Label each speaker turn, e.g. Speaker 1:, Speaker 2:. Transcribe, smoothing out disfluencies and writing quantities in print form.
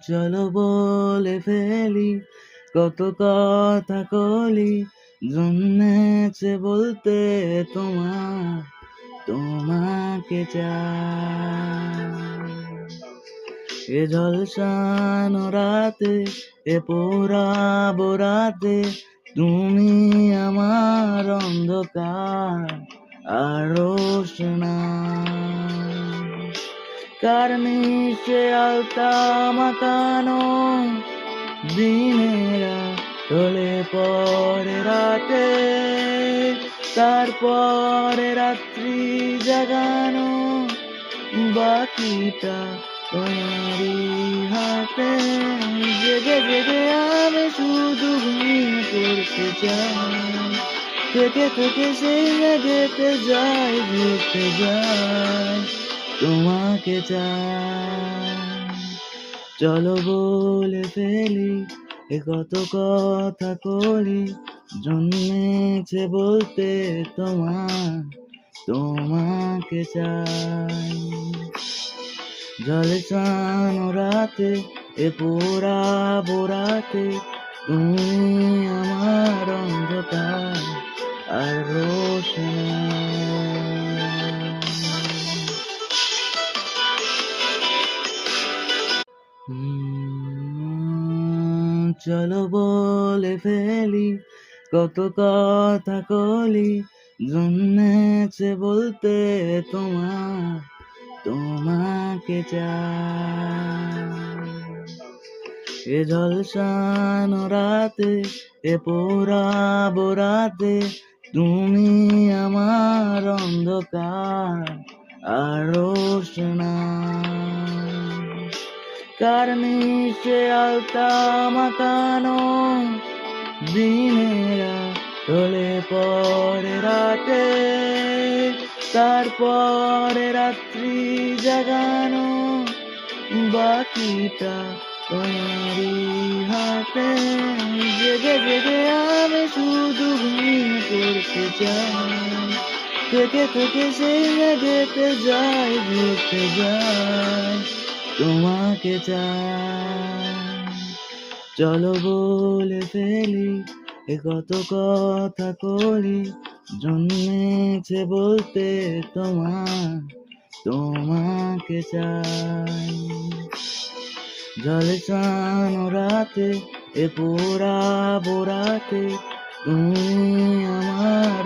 Speaker 1: চলো বলে ফেলি কত কথা কলি, জন্মেছে বলতে তোমাকে চাই। এ ঝলসানো রাতে, এ পোড়াবো রাতে, তুমি আমার অন্ধকার আর রোশনা। কার নিচে আলতা মাখানো দিনেরা ঢলে পরে রাতে, তারপরে রাত্রি জাগানো বাকিটা তোমারই হাতে। জেগে জেগে আমি শুধু ঘুমিয়ে পড়তে চাই, থেকে থেকে সেই জায়গাতে যাই, ঘুরতে যাই, তোমাকে চাই। চলো বলে ফেলি এ কত কথা কলি, জন্মেছে বলতে তোমাকে চাই। ঝলসানো রাতে, এ পোড়াবো রাতে, তুমি আমার অন্ধকার আর রোশনা। চলো বলে ফেলি কত কথা কলি, জন্মেছে বলতে তোমাকে চাই। এ ঝলসানো রাতে, এ পোড়াবো রাতে, তুমি আমার অন্ধকার আর রোশনা। কার নিচে আলতা মাখানো দিনেরা ঢলে পরে রাতে, তারপরে রাত্রি জাগানো বাকিটা তোমারই হাতে। জেগে জেগে আমি শুধু ঘুমিয়ে পড়তে চাই, থেকে থেকে সেই জায়গাতে যাই, ঘুরতে যাই, তোমাকে চাই। চলো বলে ফেলি এ কত কথা কলি, জন্মেছে বলতে তোমাকে চাই। ঝলসানো রাতে, এ পোড়াবো রাতে, তুমি আমার